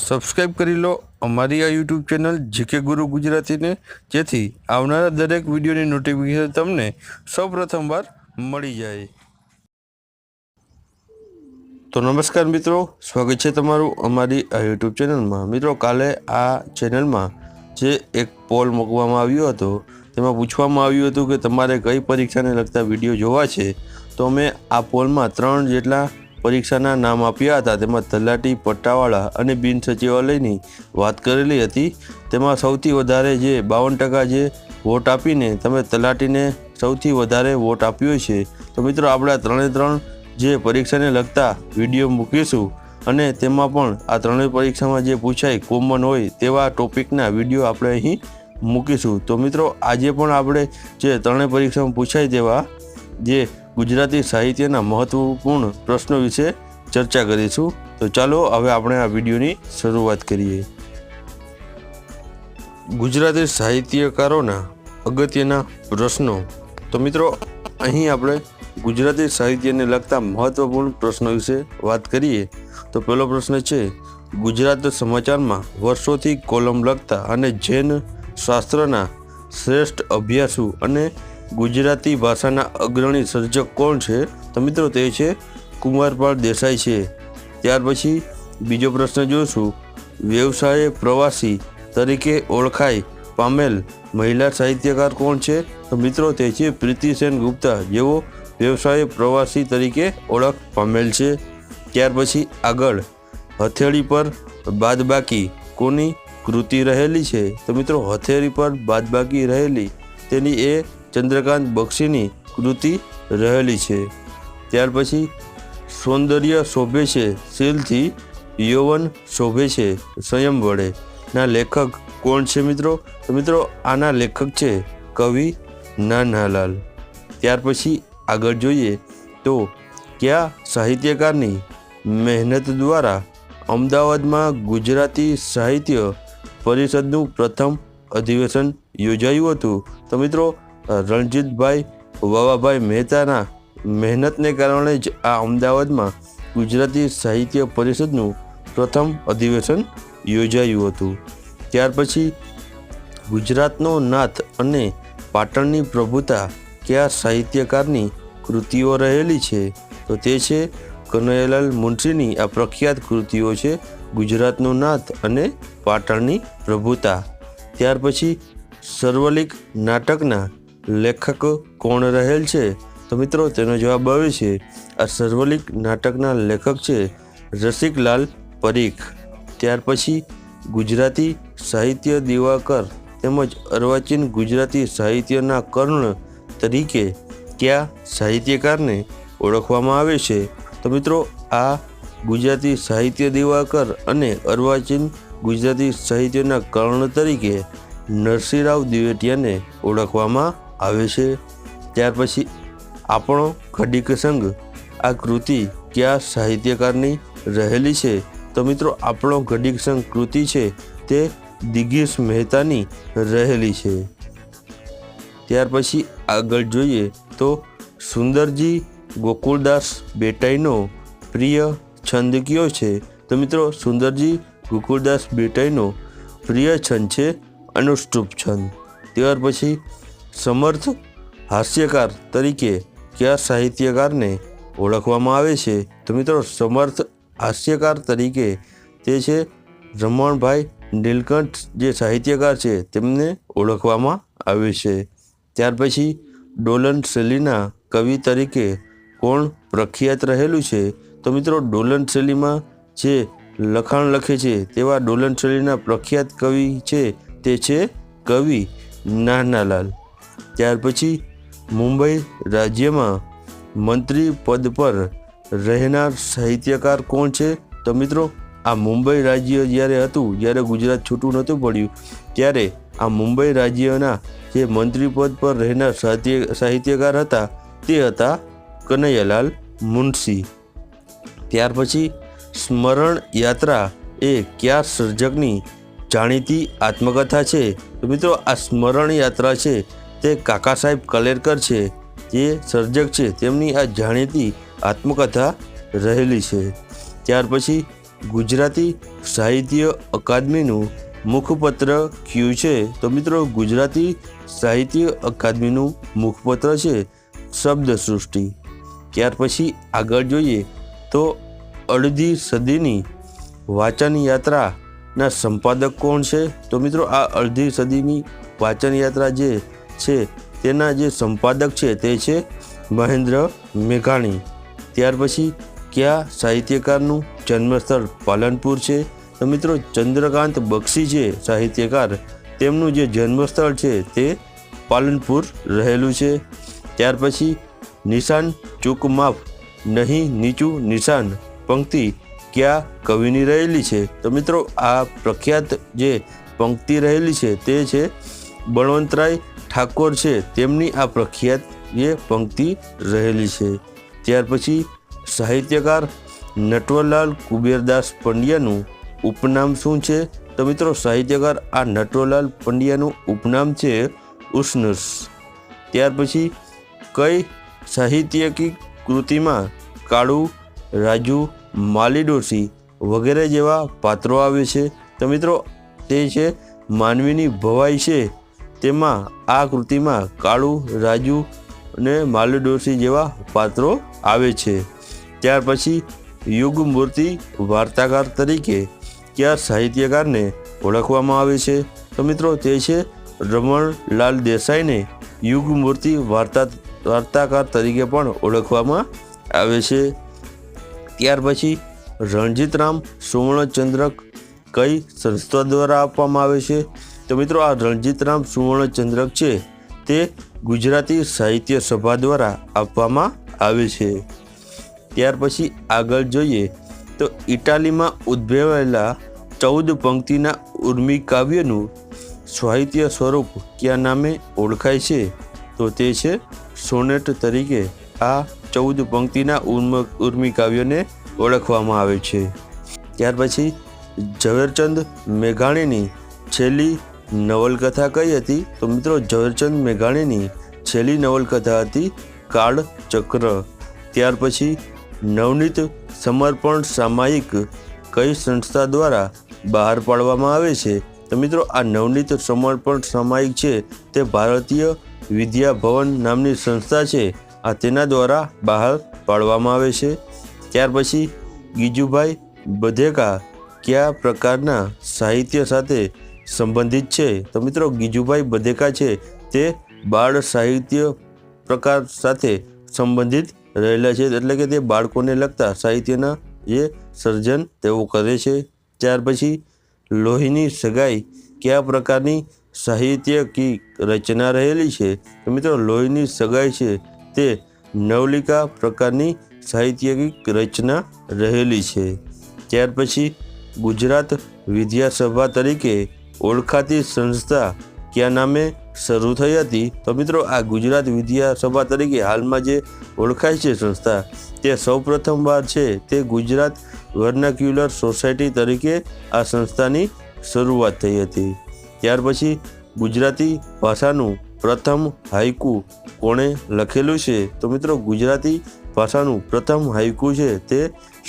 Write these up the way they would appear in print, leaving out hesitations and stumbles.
Subscribe કરી લો અમારી આ યુટ્યુબ ચેનલ જીકે ગુરુ ગુજરાતીને, જેથી આવનારા દરેક વિડીયોની નોટિફિકેશન તમને સૌપ્રથમવાર મળી જાય. તો નમસ્કાર મિત્રો, સ્વાગત છે તમારું અમારી આ યુટ્યુબ ચેનલમાં. મિત્રો, કાલે આ ચેનલમાં જે એક પોલ મૂકવામાં આવ્યો હતો તેમાં પૂછવામાં આવ્યું હતું કે તમારે કઈ પરીક્ષાને લગતા વિડીયો જોવા છે. તો અમે આ પોલમાં 3 જેટલા પરીક્ષાના નામ આપ્યા હતા. તેમાં તલાટી, પટ્ટાવાળા અને બિન સચિવાલયની વાત કરેલી હતી. તેમાં સૌથી વધારે જે 52% જે વોટ આપીને તમે તલાટીને સૌથી વધારે વોટ આપ્યો છે. તો મિત્રો, આપણે આ 3 જે પરીક્ષાને લગતા વિડીયો મૂકીશું અને તેમાં પણ આ 3 પરીક્ષામાં જે પૂછાય કોમન હોય તેવા ટોપિકના વિડીયો આપણે અહીં મૂકીશું. તો મિત્રો, આજે પણ આપણે જે 3 પરીક્ષામાં પૂછાય તેવા જે ગુજરાતી સાહિત્યના મહત્વપૂર્ણ પ્રશ્નો વિશે ચર્ચા કરીશું. તો ચાલો હવે આપણે આ વિડીયોની શરૂઆત કરીએ. ગુજરાતી સાહિત્યકારોના અગત્યના પ્રશ્નો. તો મિત્રો, અહીં આપણે ગુજરાતી સાહિત્યને લગતા મહત્વપૂર્ણ પ્રશ્નો વિશે વાત કરીએ. તો પહેલો પ્રશ્ન છે, ગુજરાત સમાચારમાં વર્ષોથી કોલમ લખતા અને જૈન શાસ્ત્રના શ્રેષ્ઠ અભ્યાસુ અને ગુજરાતી ભાષાના અગ્રણી સર્જક કોણ છે? તો મિત્રો, તે છે કુંવરપાળ દેસાઈ છે. ત્યાર પછી બીજો પ્રશ્ન જોઈશું, વ્યવસાય પ્રવાસી તરીકે ઓળખાઈ પામેલ મહિલા સાહિત્યકાર કોણ છે? તો મિત્રો, તે છે પ્રીતિ સેન ગુપ્તા, જેઓ વ્યવસાય પ્રવાસી તરીકે ઓળખ પામેલ છે. ત્યાર પછી આગળ, હથેળી પર બાદબાકી કોની કૃતિ રહેલી છે? તો મિત્રો, હથેળી પર બાદબાકી રહેલી તેની એ ચંદ્રકાંત બક્ષીની કૃતિ રહેલી છે. ત્યાર પછી સૌંદર્ય શોભે છે શીલથી યૌવન શોભે છે સંયમ વડે ના લેખક કોણ છે મિત્રો? તો મિત્રો, આના લેખક છે કવિ નાનાલાલ. ત્યાર પછી આગળ જોઈએ તો કયા સાહિત્યકારની મહેનત દ્વારા અમદાવાદમાં ગુજરાતી સાહિત્ય પરિષદનું પ્રથમ અધિવેશન યોજાયું હતું? તો મિત્રો, રણજીતભાઈ વાવાભાઈ મહેતાના મહેનતને કારણે જ આ અમદાવાદમાં ગુજરાતી સાહિત્ય પરિષદનું પ્રથમ અધિવેશન યોજાયું હતું. ત્યાર પછી ગુજરાતનો નાથ અને પાટણની પ્રભુતા કયા સાહિત્યકારની કૃતિઓ રહેલી છે? તો તે છે કનૈયાલાલ મુનશીની આ પ્રખ્યાત કૃતિઓ છે, ગુજરાતનો નાથ અને પાટણની પ્રભુતા. ત્યાર પછી સર્વલિક નાટકના લેખક કોણ રહેલ છે? તો મિત્રો, તેનો જવાબ આવે છે આ સર્વલિક નાટકના લેખક છે રસિકલાલ પરીખ. ત્યાર પછી ગુજરાતી સાહિત્ય દિવાકર તેમજ અર્વાચીન ગુજરાતી સાહિત્યના કર્ણ તરીકે કયા સાહિત્યકારને ઓળખવામાં આવે છે? તો મિત્રો, આ ગુજરાતી સાહિત્ય દિવાકર અને અર્વાચીન ગુજરાતી સાહિત્યના કર્ણ તરીકે નરસિંહરાવ દિવેટિયાને ઓળખવામાં આવે છે. ત્યાર પછી આપણો ઘડીક સંઘ આ કૃતિ કયા સાહિત્યકારની રહેલી છે? તો મિત્રો, આપણો ઘડીક સંઘ કૃતિ છે તે દિગીશ મહેતાની રહેલી છે. ત્યાર પછી આગળ જોઈએ તો સુંદરજી ગોકુળદાસ બેટાઈનો પ્રિય છંદ કયો છે? તો મિત્રો, સુંદરજી ગોકુળદાસ બેટાઈનો પ્રિય છંદ છે અનુષ્ટુપ છંદ. ત્યાર પછી સમર્થ હાસ્યકાર તરીકે કયા સાહિત્યકારને ઓળખવામાં આવે છે? તો મિત્રો, સમર્થ હાસ્યકાર તરીકે તે છે રમણભાઈ નીલકંઠ, જે સાહિત્યકાર છે તેમને ઓળખવામાં આવે છે. ત્યાર પછી ડોલન શૈલીના કવિ તરીકે કોણ પ્રખ્યાત રહેલું છે? તો મિત્રો, ડોલન શૈલીમાં જે લખાણ લખે છે તેવા ડોલન શૈલીના પ્રખ્યાત કવિ છે તે છે કવિ નાનાલાલ. ત્યાર પછી મુંબઈ રાજ્યમાં મંત્રી પદ પર રહેનાર સાહિત્યકાર કોણ છે? તો મિત્રો, આ મુંબઈ રાજ્ય જ્યારે હતું, જ્યારે ગુજરાત છૂટું નહોતું પડ્યું, ત્યારે આ મુંબઈ રાજ્યના જે મંત્રી પદ પર રહેનાર સાહિત્યકાર હતા તે હતા કનૈયાલાલ મુનશી. ત્યાર પછી સ્મરણ યાત્રા એ કયા સર્જકની જાણીતી આત્મકથા છે? તો મિત્રો, આ સ્મરણ યાત્રા છે તે કાકા સાહેબ કલેરકર છે, જે સર્જક છે તેમની આ જાણીતી આત્મકથા રહેલી છે. ત્યાર પછી ગુજરાતી સાહિત્ય અકાદમીનું મુખપત્ર કયું છે? તો મિત્રો ગુજરાતી સાહિત્ય અકાદમીનું મુખપત્ર છે શબ્દ સૃષ્ટિ. ત્યાર પછી આગળ જોઈએ તો અડધી સદીની વાચન યાત્રાના સંપાદક કોણ છે? તો મિત્રો આ અડધી સદીની વાચન યાત્રા જે છે તેના જે સંપાદક છે તે છે મહેન્દ્ર મેઘાણી. ત્યાર પછી કયા સાહિત્યકારનું જન્મસ્થળ પાલનપુર છે? તો મિત્રો ચંદ્રકાંત બક્ષી છે સાહિત્યકાર, તેમનું જે જન્મસ્થળ છે તે પાલનપુર રહેલું છે. ત્યાર પછી નિશાન ચૂક માફ નહીં નીચું નિશાન પંક્તિ કયા કવિની રહેલી છે? તો મિત્રો આ પ્રખ્યાત જે પંક્તિ રહેલી છે તે છે બળવંતરાય ઠાકોર છે, તેમની આ પ્રખ્યાત જે પંક્તિ રહેલી છે. ત્યાર પછી સાહિત્યકાર નટવરલાલ કુબેરદાસ પંડ્યાનું ઉપનામ શું છે? તો મિત્રો સાહિત્યકાર આ નટવરલાલ પંડ્યાનું ઉપનામ છે ઉષ્ણસ. ત્યાર પછી કઈ સાહિત્યિક કૃતિમાં કાળુ, રાજુ, માલી ડોશી વગેરે જેવા પાત્રો આવે છે? તો મિત્રો તે છે માનવીની ભવાઈ છે, તેમાં આ કૃતિમાં કાળુ, રાજુ અને માલી ડોશી જેવા પાત્રો આવે છે. ત્યાર પછી યુગમૂર્તિ વાર્તાકાર તરીકે કયા સાહિત્યકારને ઓળખવામાં આવે છે? તો મિત્રો તે છે રમણલાલ દેસાઈને યુગમૂર્તિ વાર્તાકાર તરીકે પણ ઓળખવામાં આવે છે. ત્યાર પછી રણજીતરામ સુવર્ણચંદ્રક કઈ સંસ્થા દ્વારા આપવામાં આવે છે? તો મિત્રો આ રણજીતરામ સુવર્ણચંદ્રક છે તે ગુજરાતી સાહિત્ય સભા દ્વારા આપવામાં આવે છે. ત્યાર પછી આગળ જોઈએ તો ઇટાલીમાં ઉદ્ભવેલા 14 પંક્તિના ઉર્મી કાવ્યનું સાહિત્ય સ્વરૂપ કયા નામે ઓળખાય છે? તો તે છે સોનેટ તરીકે આ 14 પંક્તિના ઉર્મી કાવ્યને ઓળખવામાં આવે છે. ત્યાર પછી ઝવેરચંદ મેઘાણીની છેલ્લી નવલકથા કઈ હતી? તો મિત્રો ઝવેરચંદ મેઘાણીની છેલ્લી નવલકથા હતી કાળચક્ર. ત્યાર પછી નવનીત સમર્પણ સામાયિક કઈ સંસ્થા દ્વારા બહાર પાડવામાં આવે છે? તો મિત્રો આ નવનીત સમર્પણ સામાયિક છે તે ભારતીય વિદ્યા ભવન નામની સંસ્થા છે, આ તેના દ્વારા બહાર પાડવામાં આવે છે. ત્યાર પછી ગીજુભાઈ બધેકા કયા પ્રકારના સાહિત્ય સાથે સંબંધિત છે? તો મિત્રો ગીજુભાઈ બધેકા છે તે બાળ સાહિત્ય પ્રકાર સાથે સંબંધિત રહેલા છે, એટલે કે તે બાળકોને લગતા સાહિત્યના જે સર્જન તેઓ કરે છે. ત્યાર પછી લોહીની સગાઈ કયા પ્રકારની સાહિત્યિક રચના રહેલી છે? તો મિત્રો લોહીની સગાઈ છે તે નવલિકા પ્રકારની સાહિત્યિક રચના રહેલી છે. ત્યાર પછી ગુજરાત વિદ્યાસભા તરીકે ઓળખાતી સંસ્થા કયા નામે શરૂ થઈ હતી? તો મિત્રો આ ગુજરાત વિદ્યાસભા તરીકે હાલમાં જે ઓળખાય છે સંસ્થા તે સૌપ્રથમ વાર છે તે ગુજરાત વર્નાક્યુલર સોસાયટી તરીકે આ સંસ્થાની શરૂઆત થઈ હતી. ત્યાર પછી ગુજરાતી ભાષાનું પ્રથમ હાઇકુ કોણે લખેલું છે? તો મિત્રો ગુજરાતી ભાષાનું પ્રથમ હાઇકુ છે તે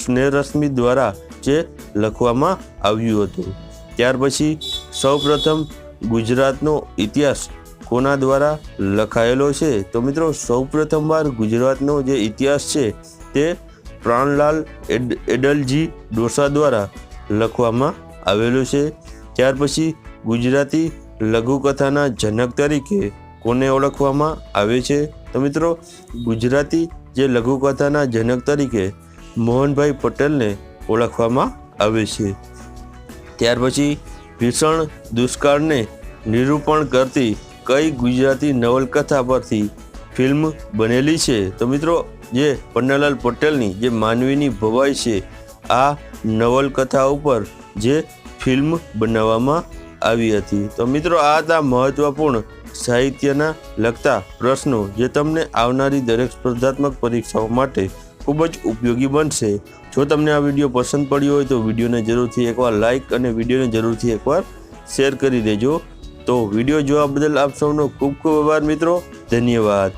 સ્નેહરશ્મિ દ્વારા જે લખવામાં આવ્યું હતું. ત્યાર પછી સૌપ્રથમ ગુજરાતનો ઇતિહાસ કોના દ્વારા લખાયેલો છે? તો મિત્રો સૌપ્રથમવાર ગુજરાતનો જે ઇતિહાસ છે તે પ્રાણલાલ એડલજી ડોસા દ્વારા લખવામાં આવેલો છે. ત્યાર પછી ગુજરાતી લઘુકથાના જનક તરીકે કોને ઓળખવામાં આવે છે? તો મિત્રો ગુજરાતી જે લઘુકથાના જનક તરીકે મોહનભાઈ પટેલને ઓળખવામાં આવે છે. ત્યાર પછી ભીષણ દુષ્કાળને નિરૂપણ કરતી કઈ ગુજરાતી નવલકથા પરથી ફિલ્મ બનેલી છે? તો મિત્રો જે પન્નાલાલ પટેલની જે માનવીની ભવાઈ છે આ નવલકથા ઉપર જે ફિલ્મ બનાવવામાં આવી હતી. તો મિત્રો આ હતા મહત્વપૂર્ણ સાહિત્યના લગતા પ્રશ્નો જે તમને આવનારી દરેક સ્પર્ધાત્મક પરીક્ષાઓ માટે ખૂબ જ ઉપયોગી બનશે. જો તમને આ વિડીયો પસંદ પડ્યો હોય તો વિડીયોને જરૂરથી એકવાર લાઇક અને વિડીયોને જરૂરથી એકવાર શેર કરી દેજો. તો વિડીયો જોવા બદલ આપ સૌનો ખૂબ ખૂબ આભાર મિત્રો. ધન્યવાદ.